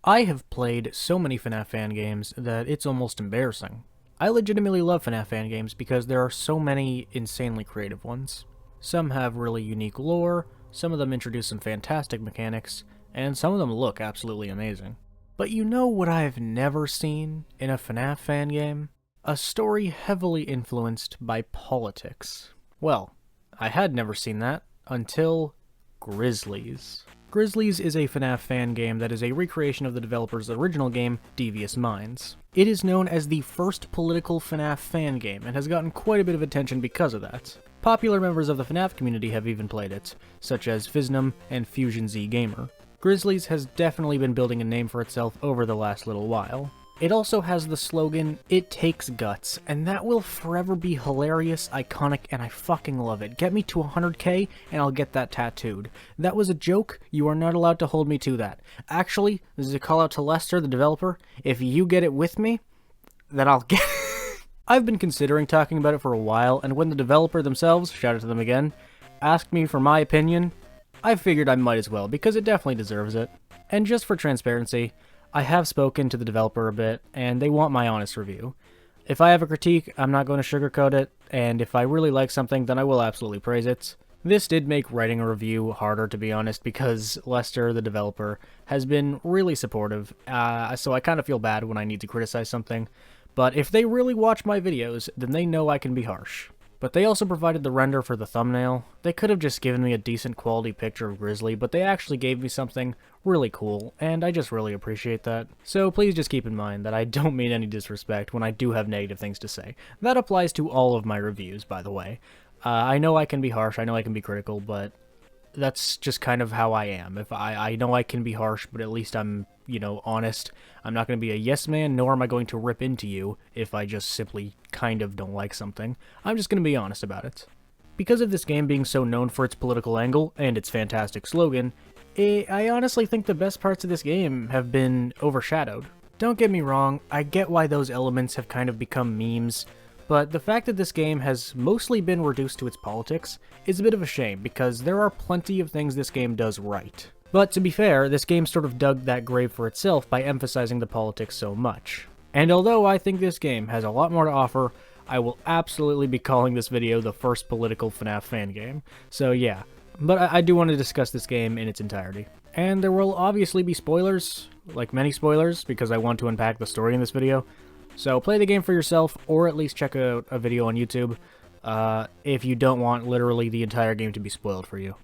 I have played so many FNAF fan games that it's almost embarrassing. I legitimately love FNAF fan games because there are so many insanely creative ones. Some have really unique lore, some of them introduce some fantastic mechanics, and some of them look absolutely amazing. But you know what I've never seen in a FNAF fan game? A story heavily influenced by politics. Well, I had never seen that until Grizzlies. Grizzlies is a FNAF fan game that is a recreation of the developer's original game, Devious Minds. It is known as the first political FNAF fan game and has gotten quite a bit of attention because of that. Popular members of the FNAF community have even played it, such as Fiznum and Fusion Z Gamer. Grizzlies has definitely been building a name for itself over the last little while. It also has the slogan, "It takes guts," and that will forever be hilarious, iconic, and I fucking love it. Get me to 100k and I'll get that tattooed. That was a joke, you are not allowed to hold me to that. Actually, this is a call out to Lester, the developer. If you get it with me, then I'll get I've been considering talking about it for a while, and when the developer themselves, shout out to them again, asked me for my opinion, I figured I might as well, because it definitely deserves it. And just for transparency, I have spoken to the developer a bit, and they want my honest review. If I have a critique, I'm not going to sugarcoat it, and if I really like something, then I will absolutely praise it. This did make writing a review harder, to be honest, because Lester, the developer, has been really supportive, so I kind of feel bad when I need to criticize something. But if they really watch my videos, then they know I can be harsh. But they also provided the render for the thumbnail. They could have just given me a decent quality picture of Grizzly, but they actually gave me something really cool, and I just really appreciate that. So please just keep in mind that I don't mean any disrespect when I do have negative things to say. That applies to all of my reviews, by the way. I know I can be harsh, I know I can be critical, but that's just kind of how I am. If I know I can be harsh, but at least I'm, honest. I'm not going to be a yes man, nor am I going to rip into you if I just simply kind of don't like something. I'm just going to be honest about it. Because of this game being so known for its political angle and its fantastic slogan, I honestly think the best parts of this game have been overshadowed. Don't get me wrong, I get why those elements have kind of become memes, but the fact that this game has mostly been reduced to its politics is a bit of a shame, because there are plenty of things this game does right. But to be fair, this game sort of dug that grave for itself by emphasizing the politics so much. And although I think this game has a lot more to offer, I will absolutely be calling this video the first political FNAF fan game. So yeah, but I do want to discuss this game in its entirety. And there will obviously be spoilers, like many spoilers, because I want to unpack the story in this video. So play the game for yourself, or at least check out a video on YouTube, if you don't want literally the entire game to be spoiled for you.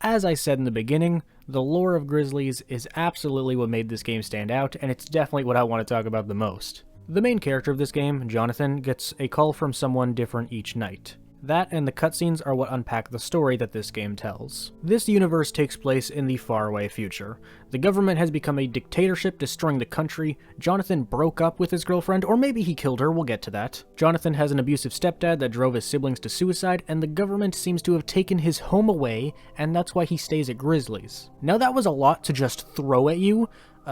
As I said in the beginning, the lore of Grizzlies is absolutely what made this game stand out, and it's definitely what I want to talk about the most. The main character of this game, Jonathan, gets a call from someone different each night. That and the cutscenes are what unpack the story that this game tells. This universe takes place in the faraway future. The government has become a dictatorship destroying the country, Jonathan broke up with his girlfriend, or maybe he killed her, we'll get to that. Jonathan has an abusive stepdad that drove his siblings to suicide, and the government seems to have taken his home away, and that's why he stays at Grizzlies. Now that was a lot to just throw at you,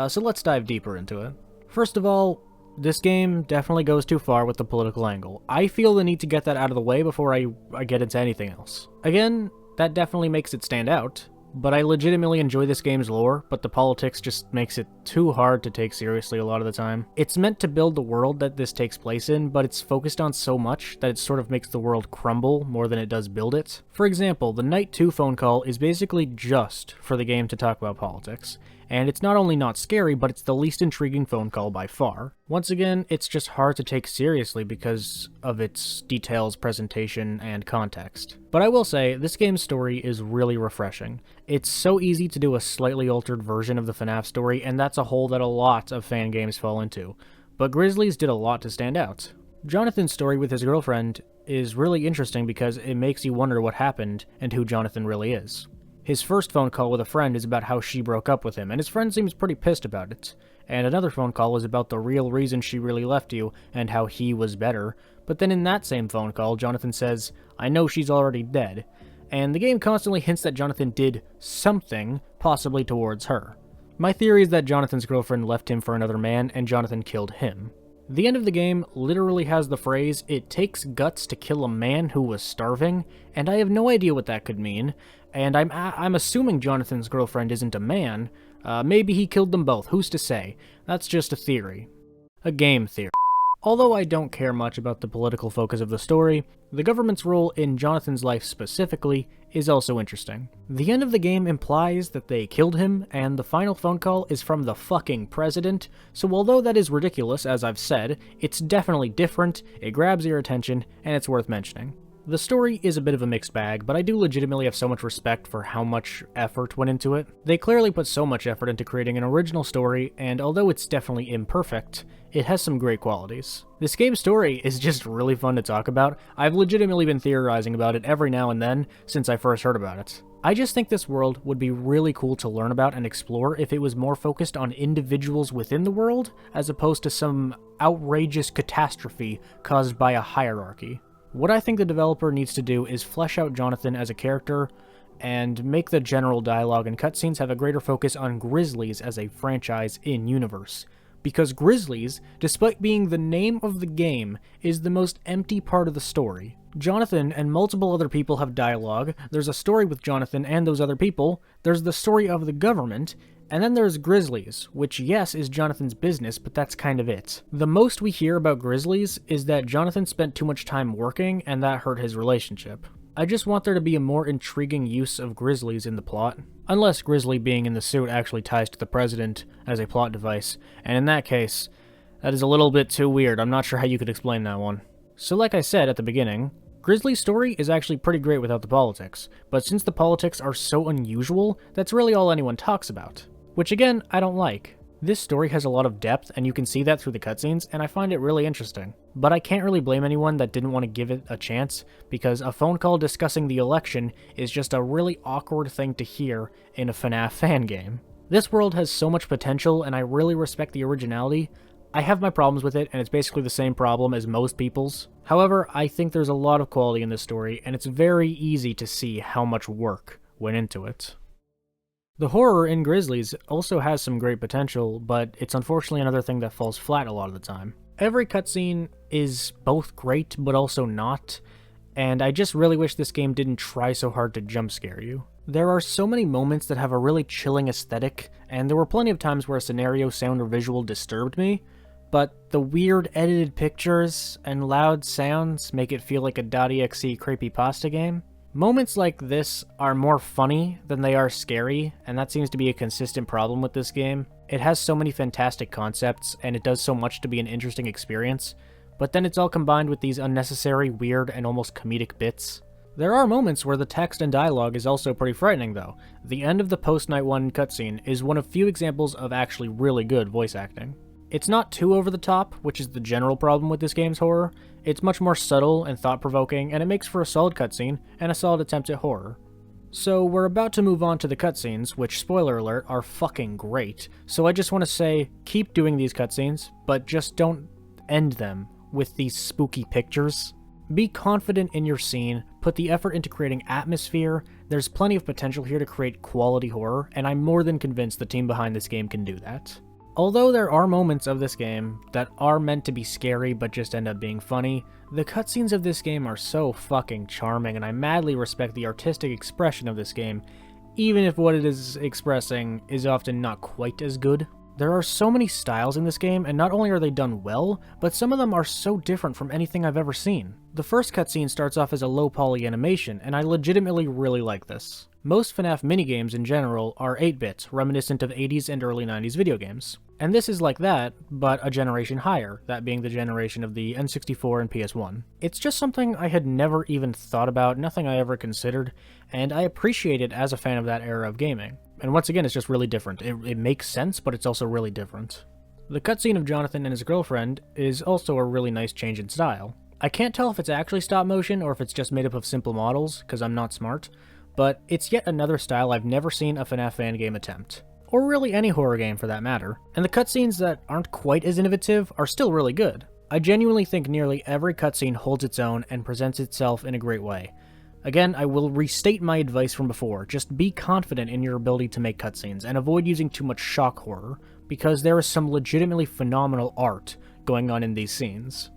so let's dive deeper into it. First of all, this game definitely goes too far with the political angle. I feel the need to get that out of the way before I get into anything else. Again, that definitely makes it stand out, but I legitimately enjoy this game's lore, but the politics just makes it too hard to take seriously a lot of the time. It's meant to build the world that this takes place in, but it's focused on so much that it sort of makes the world crumble more than it does build it. For example, the Night 2 phone call is basically just for the game to talk about politics. And it's not only not scary, but it's the least intriguing phone call by far. Once again, it's just hard to take seriously because of its details, presentation, and context. But I will say, this game's story is really refreshing. It's so easy to do a slightly altered version of the FNAF story, and that's a hole that a lot of fan games fall into. But Grizzlies did a lot to stand out. Jonathan's story with his girlfriend is really interesting because it makes you wonder what happened and who Jonathan really is. His first phone call with a friend is about how she broke up with him, and his friend seems pretty pissed about it. And another phone call is about the real reason she really left you, and how he was better. But then in that same phone call, Jonathan says, "I know she's already dead." And the game constantly hints that Jonathan did something, possibly towards her. My theory is that Jonathan's girlfriend left him for another man, and Jonathan killed him. The end of the game literally has the phrase, "It takes guts to kill a man who was starving," and I have no idea what that could mean. And I'm assuming Jonathan's girlfriend isn't a man, Maybe he killed them both, who's to say? That's just a theory. A game theory. Although I don't care much about the political focus of the story, the government's role in Jonathan's life specifically is also interesting. The end of the game implies that they killed him, and the final phone call is from the fucking president, so although that is ridiculous, as I've said, it's definitely different, it grabs your attention, and it's worth mentioning. The story is a bit of a mixed bag, but I do legitimately have so much respect for how much effort went into it. They clearly put so much effort into creating an original story, and although it's definitely imperfect, it has some great qualities. This game's story is just really fun to talk about. I've legitimately been theorizing about it every now and then since I first heard about it. I just think this world would be really cool to learn about and explore if it was more focused on individuals within the world, as opposed to some outrageous catastrophe caused by a hierarchy. What I think the developer needs to do is flesh out Jonathan as a character, and make the general dialogue and cutscenes have a greater focus on Grizzlys as a franchise in-universe. Because Grizzlys, despite being the name of the game, is the most empty part of the story. Jonathan and multiple other people have dialogue, there's a story with Jonathan and those other people, there's the story of the government, and then there's Grizzlys, which yes is Jonathan's business, but that's kind of it. The most we hear about Grizzlys is that Jonathan spent too much time working and that hurt his relationship. I just want there to be a more intriguing use of Grizzlys in the plot. Unless Grizzly being in the suit actually ties to the president as a plot device, and in that case, that is a little bit too weird. I'm not sure how you could explain that one. So like I said at the beginning, Grizzly's story is actually pretty great without the politics, but since the politics are so unusual, that's really all anyone talks about. Which again, I don't like. This story has a lot of depth, and you can see that through the cutscenes, and I find it really interesting. But I can't really blame anyone that didn't want to give it a chance, because a phone call discussing the election is just a really awkward thing to hear in a FNAF fan game. This world has so much potential, and I really respect the originality. I have my problems with it, and it's basically the same problem as most people's. However, I think there's a lot of quality in this story, and it's very easy to see how much work went into it. The horror in Grizzlys also has some great potential, but it's unfortunately another thing that falls flat a lot of the time. Every cutscene is both great, but also not, and I just really wish this game didn't try so hard to jump scare you. There are so many moments that have a really chilling aesthetic, and there were plenty of times where a scenario, sound, or visual disturbed me, but the weird edited pictures and loud sounds make it feel like a .exe creepypasta game. Moments like this are more funny than they are scary, and that seems to be a consistent problem with this game. It has so many fantastic concepts, and it does so much to be an interesting experience, but then it's all combined with these unnecessary, weird, and almost comedic bits. There are moments where the text and dialogue is also pretty frightening though. The end of the post-Night 1 cutscene is one of few examples of actually really good voice acting. It's not too over the top, which is the general problem with this game's horror. It's much more subtle and thought-provoking, and it makes for a solid cutscene and a solid attempt at horror. So we're about to move on to the cutscenes, which, spoiler alert, are fucking great. So I just want to say, keep doing these cutscenes, but just don't end them with these spooky pictures. Be confident in your scene, put the effort into creating atmosphere. There's plenty of potential here to create quality horror, and I'm more than convinced the team behind this game can do that. Although there are moments of this game that are meant to be scary but just end up being funny, the cutscenes of this game are so fucking charming, and I madly respect the artistic expression of this game, even if what it is expressing is often not quite as good. There are so many styles in this game, and not only are they done well, but some of them are so different from anything I've ever seen. The first cutscene starts off as a low-poly animation, and I legitimately really like this. Most FNAF minigames in general are 8-bit, reminiscent of 80s and early 90s video games. And this is like that, but a generation higher, that being the generation of the N64 and PS1. It's just something I had never even thought about, nothing I ever considered, and I appreciate it as a fan of that era of gaming. And once again, it's just really different. It makes sense, but it's also really different. The cutscene of Jonathan and his girlfriend is also a really nice change in style. I can't tell if it's actually stop motion or if it's just made up of simple models, because I'm not smart, but it's yet another style I've never seen a FNAF fan game attempt. Or really any horror game for that matter. And the cutscenes that aren't quite as innovative are still really good. I genuinely think nearly every cutscene holds its own and presents itself in a great way. Again, I will restate my advice from before, just be confident in your ability to make cutscenes, and avoid using too much shock horror, because there is some legitimately phenomenal art going on in these scenes.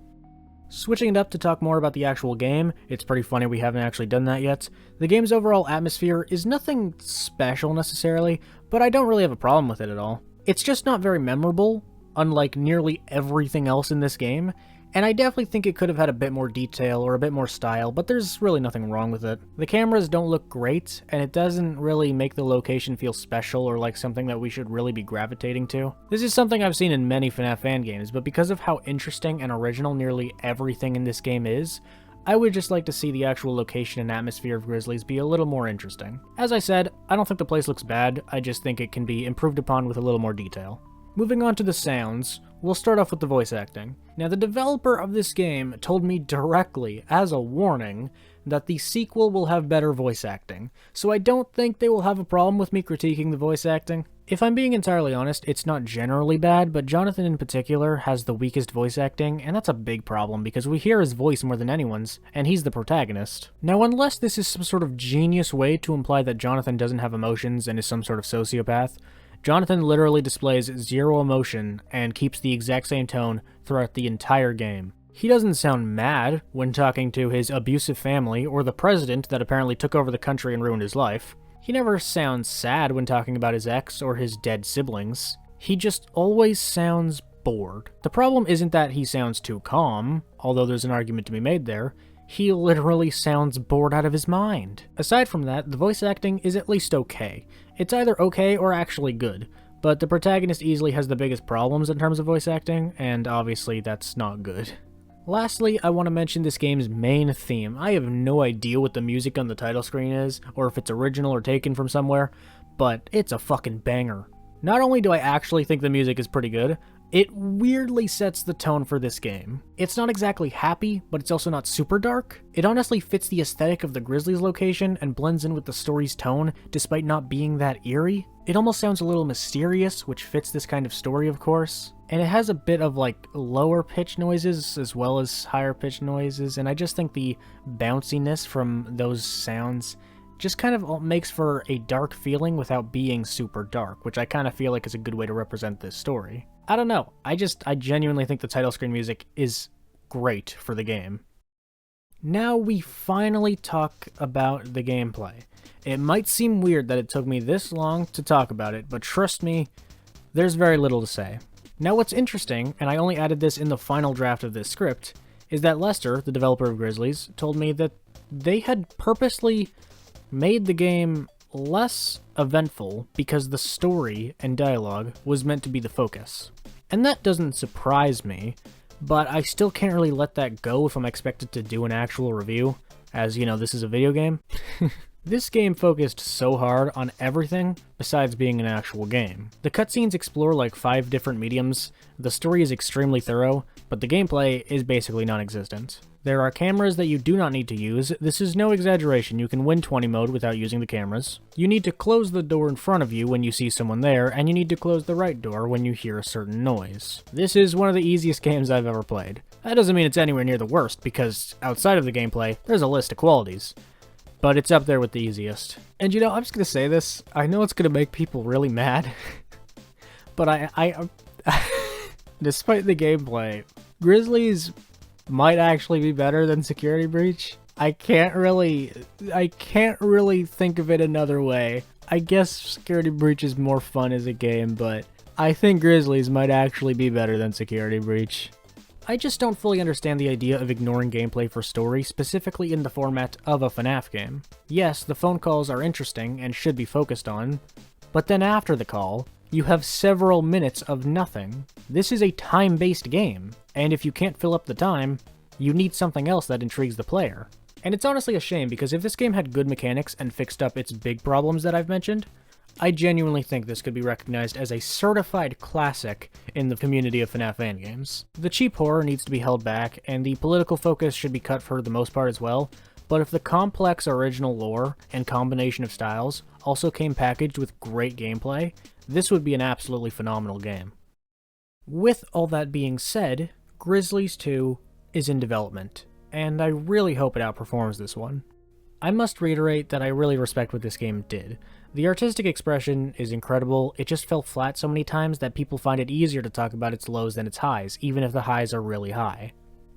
Switching it up to talk more about the actual game, it's pretty funny we haven't actually done that yet. The game's overall atmosphere is nothing special necessarily, but I don't really have a problem with it at all. It's just not very memorable, unlike nearly everything else in this game, and I definitely think it could have had a bit more detail or a bit more style, but there's really nothing wrong with it. The cameras don't look great, and it doesn't really make the location feel special or like something that we should really be gravitating to. This is something I've seen in many FNAF fan games, but because of how interesting and original nearly everything in this game is, I would just like to see the actual location and atmosphere of Grizzlies be a little more interesting. As I said, I don't think the place looks bad, I just think it can be improved upon with a little more detail. Moving on to the sounds, we'll start off with the voice acting. Now, the developer of this game told me directly, as a warning, that the sequel will have better voice acting, so I don't think they will have a problem with me critiquing the voice acting. If I'm being entirely honest, it's not generally bad, but Jonathan in particular has the weakest voice acting, and that's a big problem because we hear his voice more than anyone's, and he's the protagonist. Now, unless this is some sort of genius way to imply that Jonathan doesn't have emotions and is some sort of sociopath, Jonathan literally displays zero emotion and keeps the exact same tone throughout the entire game. He doesn't sound mad when talking to his abusive family or the president that apparently took over the country and ruined his life. He never sounds sad when talking about his ex or his dead siblings. He just always sounds bored. The problem isn't that he sounds too calm, although there's an argument to be made there. He literally sounds bored out of his mind. Aside from that, the voice acting is at least okay. It's either okay or actually good, but the protagonist easily has the biggest problems in terms of voice acting, and obviously that's not good. Lastly, I want to mention this game's main theme. I have no idea what the music on the title screen is, or if it's original or taken from somewhere, but it's a fucking banger. Not only do I actually think the music is pretty good, it weirdly sets the tone for this game. It's not exactly happy, but it's also not super dark. It honestly fits the aesthetic of the Grizzlies location and blends in with the story's tone, despite not being that eerie. It almost sounds a little mysterious, which fits this kind of story, of course. And it has a bit of like lower pitch noises as well as higher pitch noises, and I just think the bounciness from those sounds just kind of makes for a dark feeling without being super dark, which I kind of feel like is a good way to represent this story. I don't know, I genuinely think the title screen music is great for the game. Now we finally talk about the gameplay. It might seem weird that it took me this long to talk about it, but trust me, there's very little to say. Now what's interesting, and I only added this in the final draft of this script, is that Lester, the developer of Grizzlies, told me that they had purposely made the game less eventful because the story and dialogue was meant to be the focus. And that doesn't surprise me, but I still can't really let that go if I'm expected to do an actual review, as, you know, this is a video game. This game focused so hard on everything besides being an actual game. The cutscenes explore like 5 different mediums, the story is extremely thorough, but the gameplay is basically non-existent. There are cameras that you do not need to use. This is no exaggeration, you can win 20 mode without using the cameras. You need to close the door in front of you when you see someone there, and you need to close the right door when you hear a certain noise. This is one of the easiest games I've ever played. That doesn't mean it's anywhere near the worst, because outside of the gameplay, there's a list of qualities. But it's up there with the easiest. And you know, I'm just gonna say this, I know it's gonna make people really mad, but I despite the gameplay, Grizzlies might actually be better than Security Breach. I can't really think of it another way. I guess Security Breach is more fun as a game, but I think Grizzlies might actually be better than Security Breach. I just don't fully understand the idea of ignoring gameplay for story, specifically in the format of a FNAF game. Yes, the phone calls are interesting and should be focused on, but then after the call, you have several minutes of nothing. This is a time-based game, and if you can't fill up the time, you need something else that intrigues the player. And it's honestly a shame, because if this game had good mechanics and fixed up its big problems that I've mentioned, I genuinely think this could be recognized as a certified classic in the community of FNAF fan games. The cheap horror needs to be held back, and the political focus should be cut for the most part as well, but if the complex original lore and combination of styles also came packaged with great gameplay, this would be an absolutely phenomenal game. With all that being said, Grizzlies 2 is in development, and I really hope it outperforms this one. I must reiterate that I really respect what this game did. The artistic expression is incredible, it just fell flat so many times that people find it easier to talk about its lows than its highs, even if the highs are really high.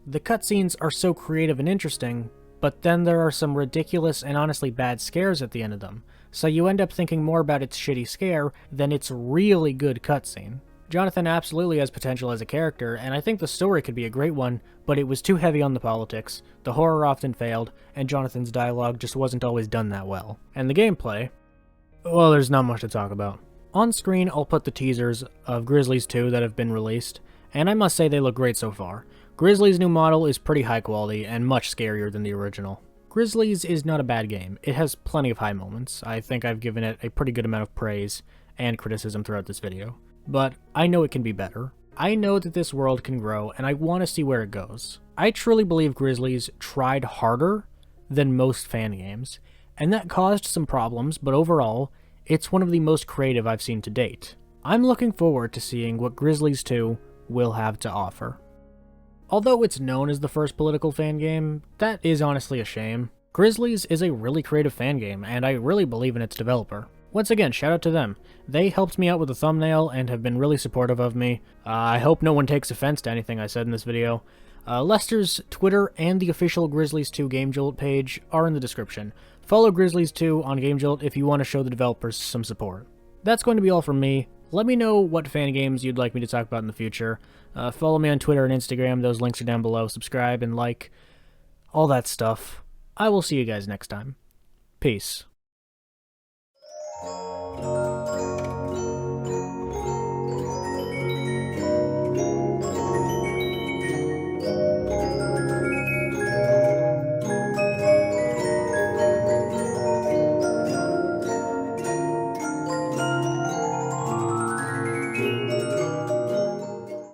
The cutscenes are so creative and interesting, but then there are some ridiculous and honestly bad scares at the end of them. so you end up thinking more about its shitty scare than its really good cutscene. Jonathan absolutely has potential as a character, and I think the story could be a great one, but it was too heavy on the politics, the horror often failed, and Jonathan's dialogue just wasn't always done that well. And the gameplay, well, there's not much to talk about. On screen, I'll put the teasers of Grizzlies 2 that have been released, and I must say they look great so far. Grizzly's new model is pretty high quality and much scarier than the original. Grizzlies is not a bad game. It has plenty of high moments. I think I've given it a pretty good amount of praise and criticism throughout this video. But I know it can be better. I know that this world can grow, and I want to see where it goes. I truly believe Grizzlies tried harder than most fan games, and that caused some problems, but overall, it's one of the most creative I've seen to date. I'm looking forward to seeing what Grizzlies 2 will have to offer. Although it's known as the first political fan game, that is honestly a shame. Grizzlies is a really creative fan game, and I really believe in its developer. Once again, shout out to them. They helped me out with the thumbnail and have been really supportive of me. I hope no one takes offense to anything I said in this video. Lester's Twitter and the official Grizzlies 2 GameJolt page are in the description. Follow Grizzlies 2 on GameJolt if you want to show the developers some support. That's going to be all from me. Let me know what fan games you'd like me to talk about in the future. Follow me on Twitter and Instagram, those links are down below. Subscribe and like, all that stuff. I will see you guys next time. Peace.